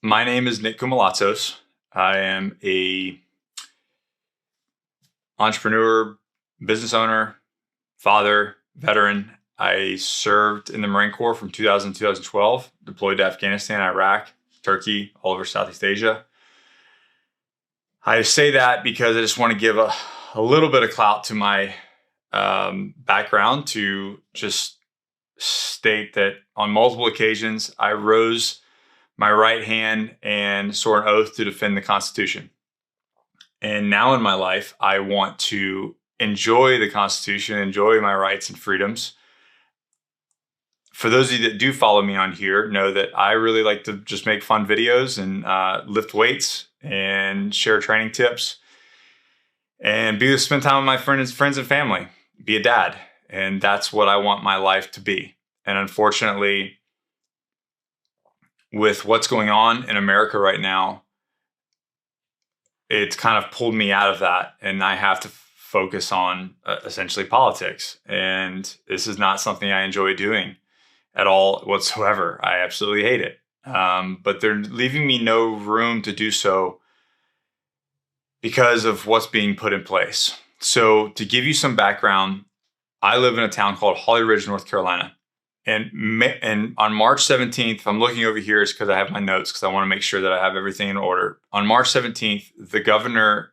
My name is Nick Koumalatos. I am a entrepreneur, business owner, father, veteran. I served in the Marine Corps from 2000 to 2012, deployed to Afghanistan, Iraq, Turkey, all over Southeast Asia. I say that because I just want to give a little bit of clout to my background, to just state that on multiple occasions I rose my right hand and swore an oath to defend the Constitution. And now in my life, I want to enjoy the Constitution, enjoy my rights and freedoms. For those of you that do follow me on here, know that I really like to just make fun videos and lift weights and share training tips and spend time with my friends and family, be a dad. And that's what I want my life to be. And unfortunately, with what's going on in America right now, it's kind of pulled me out of that, and I have to focus on essentially politics. And this is not something I enjoy doing at all whatsoever. I absolutely hate it. But they're leaving me no room to do so because of what's being put in place. So to give you some background, I live in a town called Holly Ridge, North Carolina. And on March 17th, if I'm looking over here, it's because I have my notes, because I want to make sure that I have everything in order. On March 17th, the governor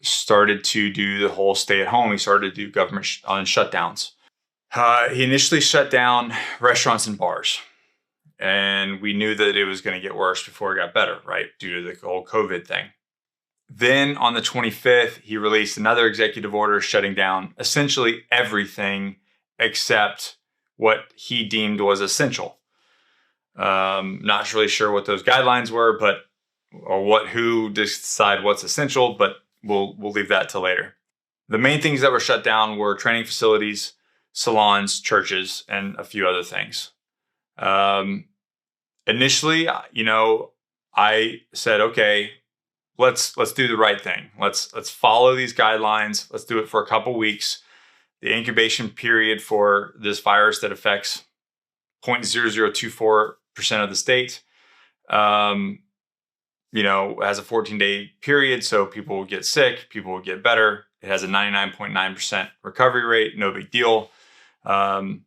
started to do the whole stay at home. He started to do government shutdowns. He initially shut down restaurants and bars. And we knew that it was going to get worse before it got better, right? Due to the whole COVID thing. Then on the 25th, he released another executive order shutting down essentially everything except what he deemed was essential. Not really sure what those guidelines were, who decide what's essential, but we'll leave that till later. The main things that were shut down were training facilities, salons, churches, and a few other things. Initially, I said, okay, let's do the right thing. Let's follow these guidelines. Let's do it for a couple weeks. The incubation period for this virus that affects 0.0024% of the state, has a 14-day period. So people will get sick, people will get better. It has a 99.9% recovery rate, no big deal. And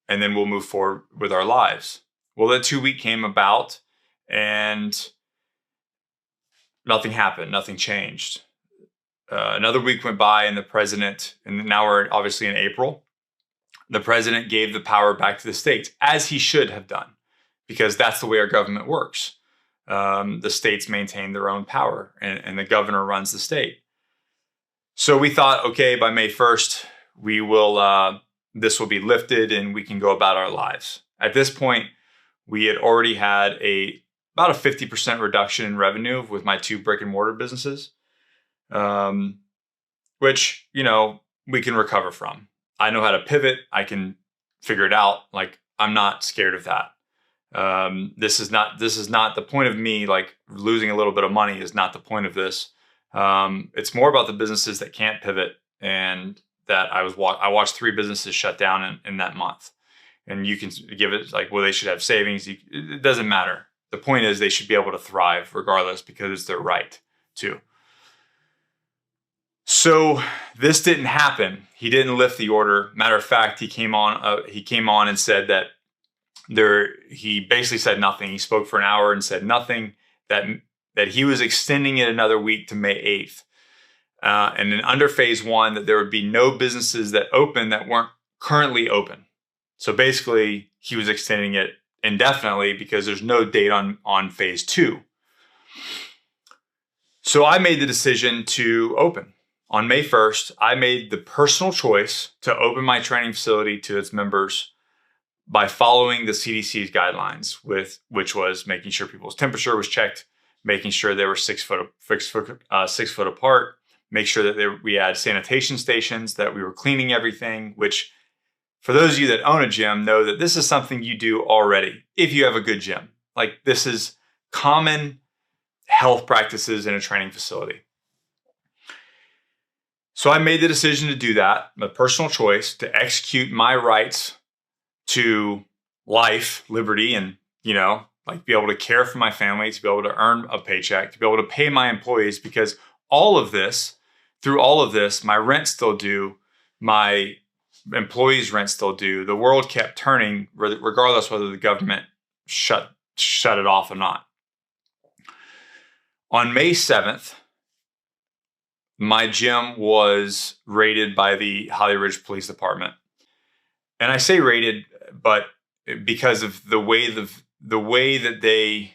then we'll move forward with our lives. Well, that 2 week came about and nothing happened, nothing changed. Another week went by and the president, and now we're obviously in April, the president gave the power back to the states, as he should have done, because that's the way our government works. The states maintain their own power and the governor runs the state. So we thought, okay, by May 1st, this will be lifted and we can go about our lives. At this point, we had already had about a 50% reduction in revenue with my 2 brick and mortar businesses. Which, we can recover from. I know how to pivot. I can figure it out. Like, I'm not scared of that. This is not the point of me, like losing a little bit of money is not the point of this. It's more about the businesses that can't pivot, and that I watched 3 businesses shut down in that month. And you can give it like, well, they should have savings. It doesn't matter. The point is they should be able to thrive regardless, because it's their right to. So this didn't happen. He didn't lift the order. Matter of fact, he came on and said that he basically said nothing. He spoke for an hour and said nothing, that he was extending it another week to May 8th. And then under phase 1, that there would be no businesses that open that weren't currently open. So basically, he was extending it indefinitely because there's no date on phase 2. So I made the decision to open. On May 1st, I made the personal choice to open my training facility to its members by following the CDC's guidelines, which was making sure people's temperature was checked, making sure they were 6 foot apart, make sure that we had sanitation stations, that we were cleaning everything, which for those of you that own a gym know that this is something you do already if you have a good gym. Like, this is common health practices in a training facility. So I made the decision to do that, my personal choice, to execute my rights to life, liberty, and, like be able to care for my family, to be able to earn a paycheck, to be able to pay my employees, because through all of this, my rent's still due, my employees' rent still due. The world kept turning, regardless whether the government shut it off or not. On May 7th, my gym was raided by the Holly Ridge Police Department. And I say raided, but because of the way that they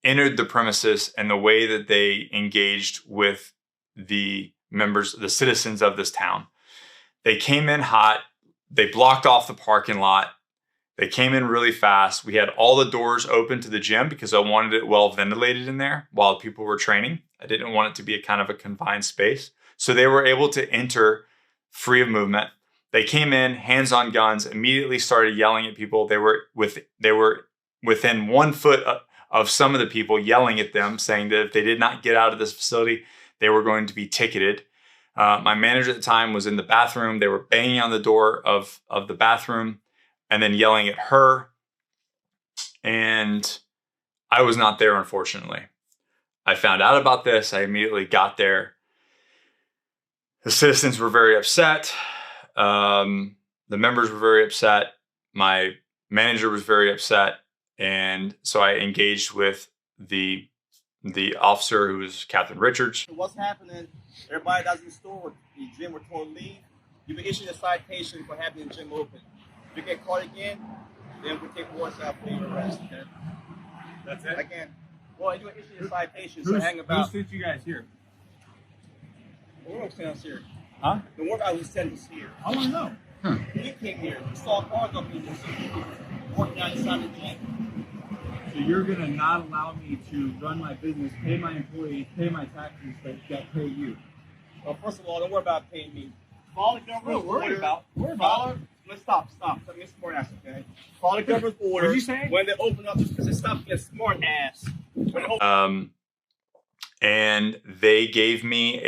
entered the premises and the way that they engaged with the citizens of this town. They came in hot. They blocked off the parking lot. They came in really fast. We had all the doors open to the gym because I wanted it well ventilated in there while people were training. I didn't want it to be a kind of a confined space. So they were able to enter free of movement. They came in, hands on guns, immediately started yelling at people. They were within 1 foot of some of the people, yelling at them, saying that if they did not get out of this facility, they were going to be ticketed. My manager at the time was in the bathroom. They were banging on the door of the bathroom and then yelling at her. And I was not there, unfortunately. I found out about this. I immediately got there. The citizens were very upset. The members were very upset. My manager was very upset. And so I engaged with the officer, who was Captain Richards. What's happening? Everybody that's in the store, the gym were told to leave. You've been issued a citation for having the gym open. If you get caught again, then we take warrants out for your arrest. Okay? That's it? Again. Well, you issued a citation, so hang about. Who sent you guys here? Who sent us here? Huh? The work I was sent us here. I want to know. We came here. We saw cars up here. We see people working outside the gym. So you're going to not allow me to run my business, pay my employees, pay my taxes that pay you? Well, first of all, don't worry about paying me. Follow the government's order. Let's stop. Let me smart ass, okay? Follow the government's order. What'd you say? When they open up, just stop being smart ass. And they gave me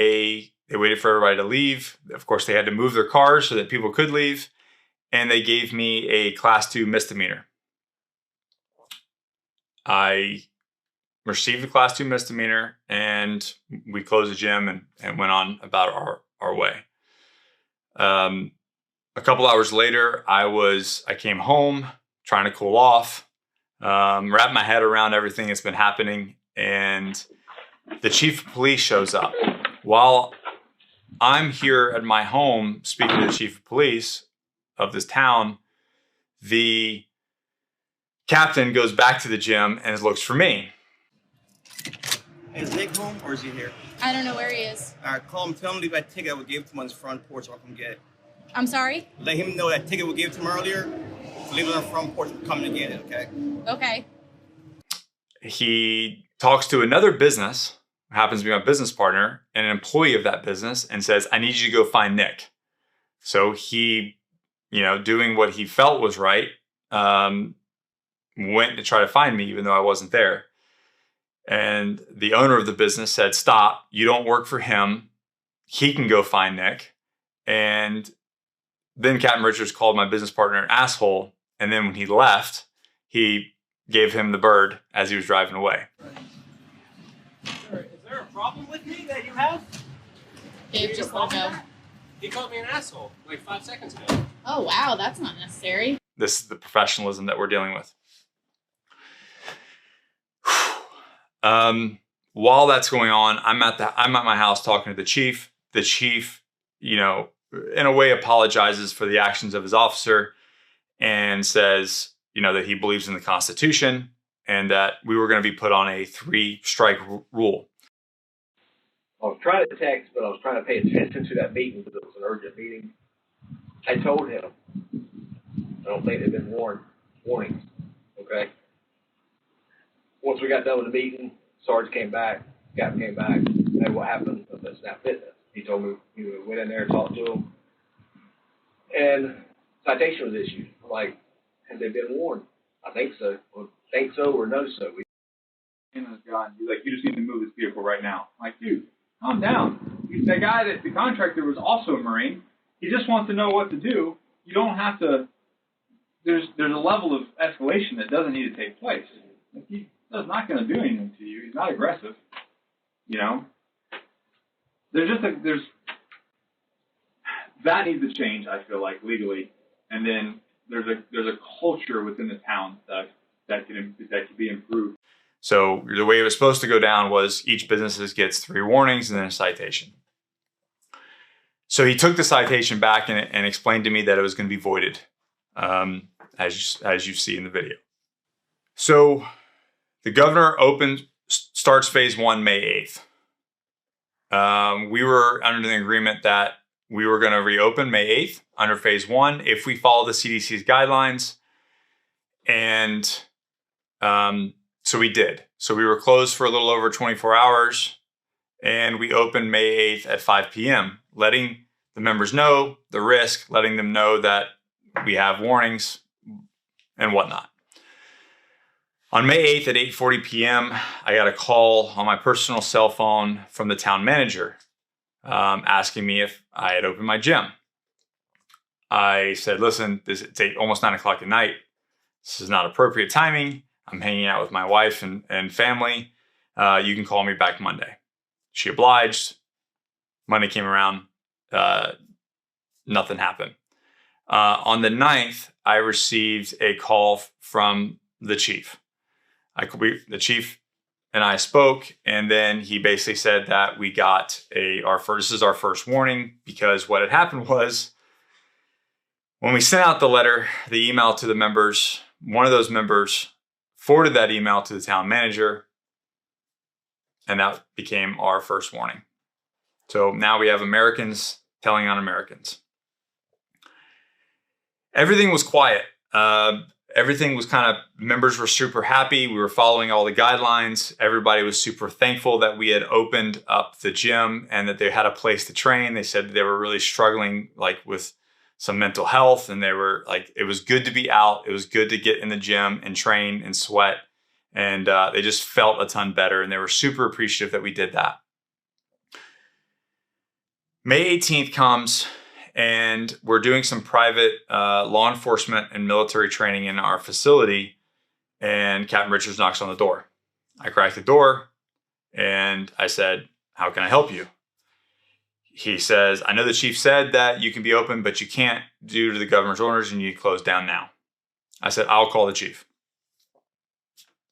they waited for everybody to leave. Of course, they had to move their cars so that people could leave. And they gave me a Class 2 misdemeanor. I received the Class 2 misdemeanor, and we closed the gym and went on about our way. A couple hours later, I came home trying to cool off, wrap my head around everything that's been happening, and the chief of police shows up. While I'm here at my home speaking to the chief of police of this town, the captain goes back to the gym and looks for me. Is Nick home or is he here? I don't know where he is. All right, call him. Tell him to leave that ticket we gave to him on his front porch so I can get it. I'm sorry? Let him know that ticket we gave to him earlier. So leave it on the front porch and come to get it, okay? Okay. He talks to another business, who happens to be my business partner, and an employee of that business, and says, I need you to go find Nick. So he, doing what he felt was right, went to try to find me, even though I wasn't there. And the owner of the business said, stop, you don't work for him. He can go find Nick. And then Captain Richards called my business partner an asshole. And then when he left, he gave him the bird as he was driving away. Is there a problem with me that you have? Dave, just let it go. He called me an asshole like 5 seconds ago. Oh, wow, that's not necessary. This is the professionalism that we're dealing with. While that's going on, I'm at my house talking to the chief. The chief, in a way apologizes for the actions of his officer and says, that he believes in the Constitution and that we were going to be put on a 3-strike rule. I was trying to text, but I was trying to pay attention to that meeting because it was an urgent meeting. I told him, I don't think they've been warnings, okay? Once we got done with the meeting, Sarge came back, Captain came back, and what happened with the Snap Fitness. He told me, went in there and talked to him, and citation was issued. I'm like, have they been warned? I think so. Well, think so or no so. He's like, you just need to move this vehicle right now. I'm like, dude, calm down. The guy the contractor was also a Marine. He just wants to know what to do. You don't have to, there's a level of escalation that doesn't need to take place. Like, he's not going to do anything to you. He's not aggressive. You know? There's that needs to change, I feel like, legally. And then there's a culture within the town that can be improved. So the way it was supposed to go down was each business gets 3 warnings and then a citation. So he took the citation back and explained to me that it was going to be voided, as you see in the video. So the governor starts phase 1 May 8th. We were under the agreement that we were going to reopen May 8th under phase 1 if we follow the CDC's guidelines. And so we did. So we were closed for a little over 24 hours, and we opened May 8th at 5 p.m., letting the members know the risk, letting them know that we have warnings and whatnot. On May 8th at 8:40 p.m., I got a call on my personal cell phone from the town manager asking me if I had opened my gym. I said, listen, it's almost 9 o'clock at night. This is not appropriate timing. I'm hanging out with my wife and family. You can call me back Monday. She obliged. Monday came around. Nothing happened. On the 9th, I received a call from the chief. The chief and I spoke, and then he basically said that we got this is our first warning, because what had happened was when we sent out the email to the members, one of those members forwarded that email to the town manager, and that became our first warning. So now we have Americans telling on Americans. Everything was quiet. Everything was members were super happy. We were following all the guidelines. Everybody was super thankful that we had opened up the gym and that they had a place to train. They said they were really struggling with some mental health, and they were it was good to be out. It was good to get in the gym and train and sweat. And they just felt a ton better, and they were super appreciative that we did that. May 18th comes, and we're doing some private law enforcement and military training in our facility, and Captain Richards knocks on the door. I cracked the door, and I said, how can I help you? He says, I know the chief said that you can be open, but you can't due to the governor's orders, and you need to close down now. I said, I'll call the chief.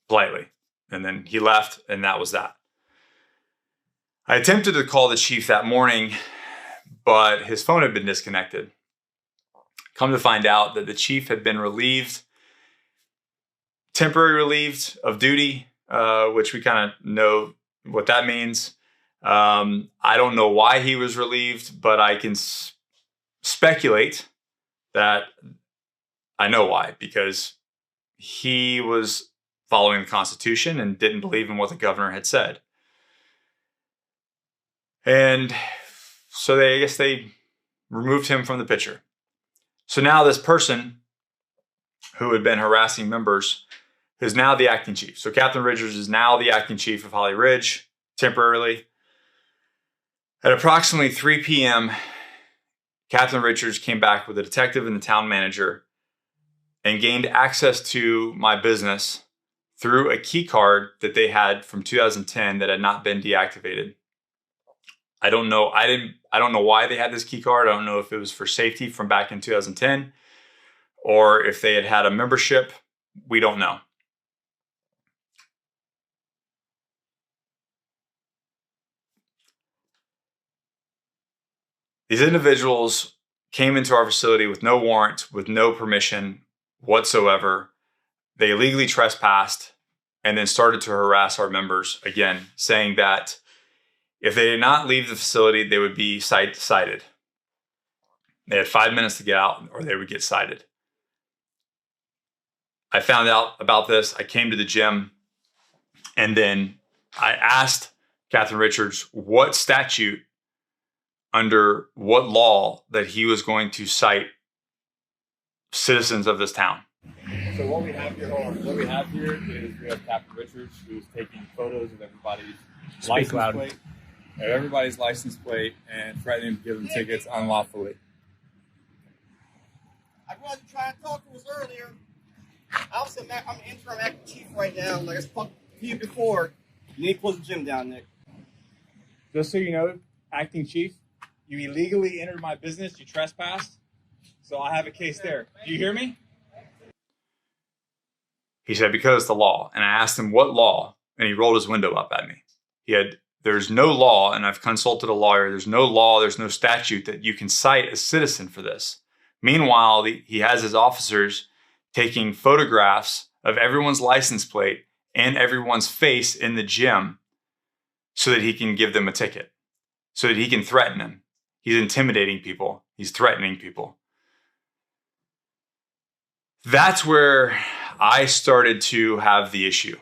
Politely. And then he left, and that was that. I attempted to call the chief that morning, but his phone had been disconnected. Come to find out that the chief had been temporarily relieved of duty, which we kind of know what that means. I don't know why he was relieved, but I can speculate that I know why, because he was following the Constitution and didn't believe in what the governor had said. And so I guess they removed him from the picture. So now this person who had been harassing members is now the acting chief. So Captain Richards is now the acting chief of Holly Ridge, temporarily. At approximately 3 p.m., Captain Richards came back with a detective and the town manager and gained access to my business through a key card that they had from 2010 that had not been deactivated. I don't know why they had this key card. I don't know if it was for safety from back in 2010 or if they had a membership. We don't know. These individuals came into our facility with no warrant, with no permission whatsoever. They illegally trespassed and then started to harass our members again, saying that if they did not leave the facility, they would be cited. They had 5 minutes to get out or they would get cited. I found out about this. I came to the gym, and then I asked Captain Richards what statute, under what law, that he was going to cite citizens of this town. So what we have here is we have Captain Richards, who's taking photos of everybody's license plate and threatening to give them tickets unlawfully. I wasn't trying to talk to us earlier. I was I'm interim acting chief right now. Like I spoke to you before, you need to close the gym down, Nick. Just so you know, acting chief, you illegally entered my business. You trespassed. So I have a case there. Do you hear me? He said, because it's the law. And I asked him, what law? And he rolled his window up at me. There's no law, and I've consulted a lawyer. There's no law, there's no statute that you can cite a citizen for this. Meanwhile, he has his officers taking photographs of everyone's license plate and everyone's face in the gym so that he can give them a ticket, so that he can threaten them. He's intimidating people. He's threatening people. That's where I started to have the issue.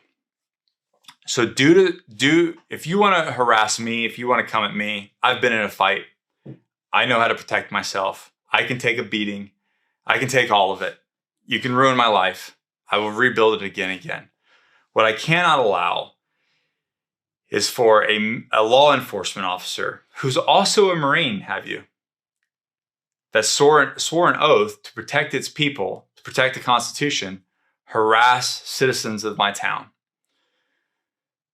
So if you want to harass me, if you want to come at me, I've been in a fight. I know how to protect myself. I can take a beating. I can take all of it. You can ruin my life. I will rebuild it again and again. What I cannot allow is for a law enforcement officer who's also a Marine, have you, that swore an oath to protect its people, to protect the Constitution, harass citizens of my town.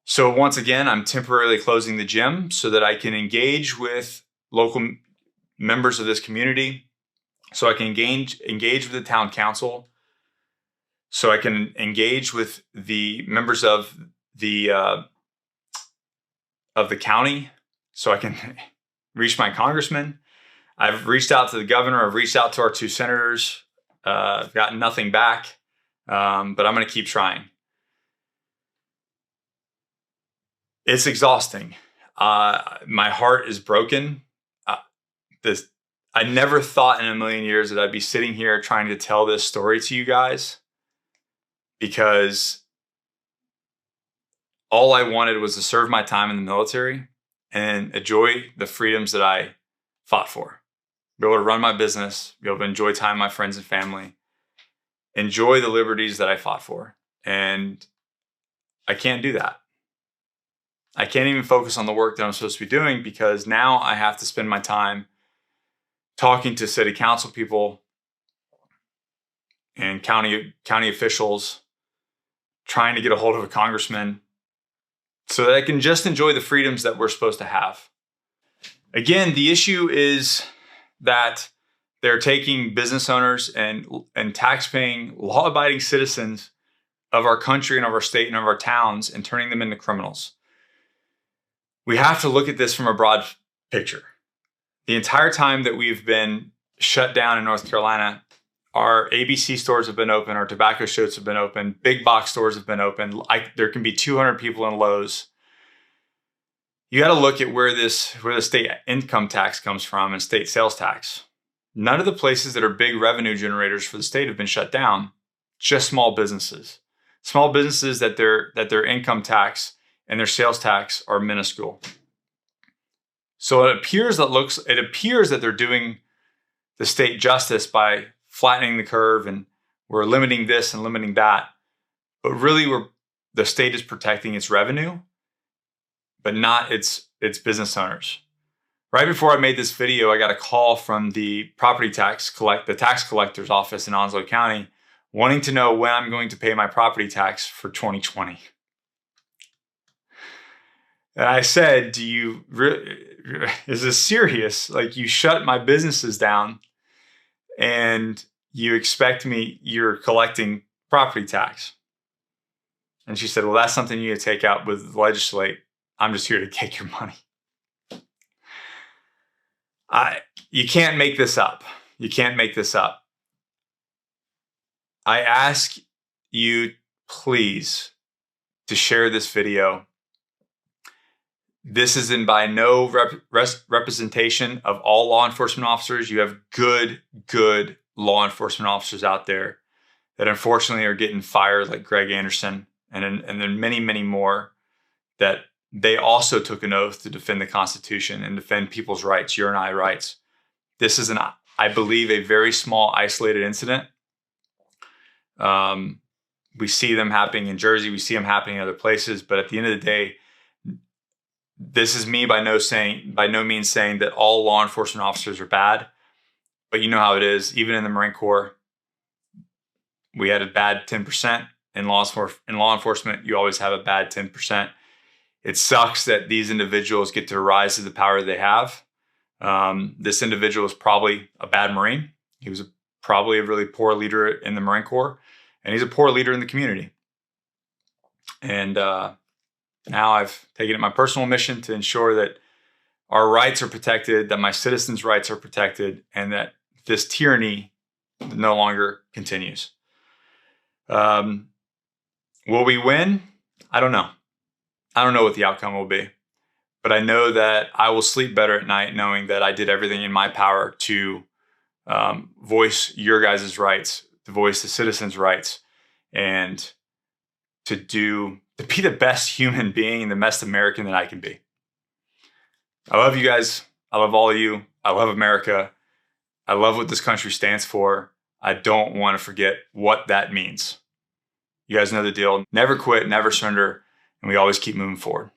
So once again, I'm temporarily closing the gym so that I can engage with local members of this community, so I can engage with the town council, so I can engage with the members of the county, so I can reach my congressman. I've reached out to the governor. I've reached out to our 2 senators. I've gotten nothing back, but I'm going to keep trying. It's exhausting. My heart is broken. I never thought in a million years that I'd be sitting here trying to tell this story to you guys, because all I wanted was to serve my time in the military and enjoy the freedoms that I fought for. Be able to run my business, be able to enjoy time with my friends and family, enjoy the liberties that I fought for. And I can't do that. I can't even focus on the work that I'm supposed to be doing, because now I have to spend my time talking to city council people and county officials, trying to get a hold of a congressman so that I can just enjoy the freedoms that we're supposed to have. Again, the issue is that they're taking business owners and tax-paying, law-abiding citizens of our country and of our state and of our towns and turning them into criminals. We have to look at this from a broad picture. The entire time that we've been shut down in North Carolina, our ABC stores have been open, our tobacco shops have been open, big box stores have been open. There can be 200 people in Lowe's. You got to look at where the state income tax comes from and state sales tax. None of the places that are big revenue generators for the state have been shut down. Just small businesses that their income tax and their sales tax are minuscule. So it appears that they're doing the state justice by flattening the curve, and we're limiting this and limiting that. But really, the state is protecting its revenue, but not its business owners. Right before I made this video, I got a call from the tax collector's office in Onslow County, wanting to know when I'm going to pay my property tax for 2020. And I said, is this serious? Like, you shut my businesses down and you're collecting property tax. And she said, well, that's something you need to take out with the legislate. I'm just here to take your money. You can't make this up. You can't make this up. I ask you, please, to share this video. This is by no representation of all law enforcement officers. You have good law enforcement officers out there that unfortunately are getting fired, like Greg Anderson, and then many, many more, that they also took an oath to defend the Constitution and defend people's rights, your and I rights. This is, I believe, a very small, isolated incident. We see them happening in Jersey. We see them happening in other places. But at the end of the day, this is me by no means saying that all law enforcement officers are bad. But you know how it is. Even in the Marine Corps, we had a bad 10%. in law enforcement, you always have a bad 10%. It sucks that these individuals get to rise to the power they have. This individual is probably a bad Marine. He was probably a really poor leader in the Marine Corps, and he's a poor leader in the community. And now I've taken it my personal mission to ensure that our rights are protected, that my citizens' rights are protected, and that this tyranny no longer continues. Will we win? I don't know. I don't know what the outcome will be, but I know that I will sleep better at night knowing that I did everything in my power to voice your guys' rights, to voice the citizens' rights, and to be the best human being and the best American that I can be. I love you guys. I love all of you. I love America. I love what this country stands for. I don't want to forget what that means. You guys know the deal. Never quit, never surrender, and we always keep moving forward.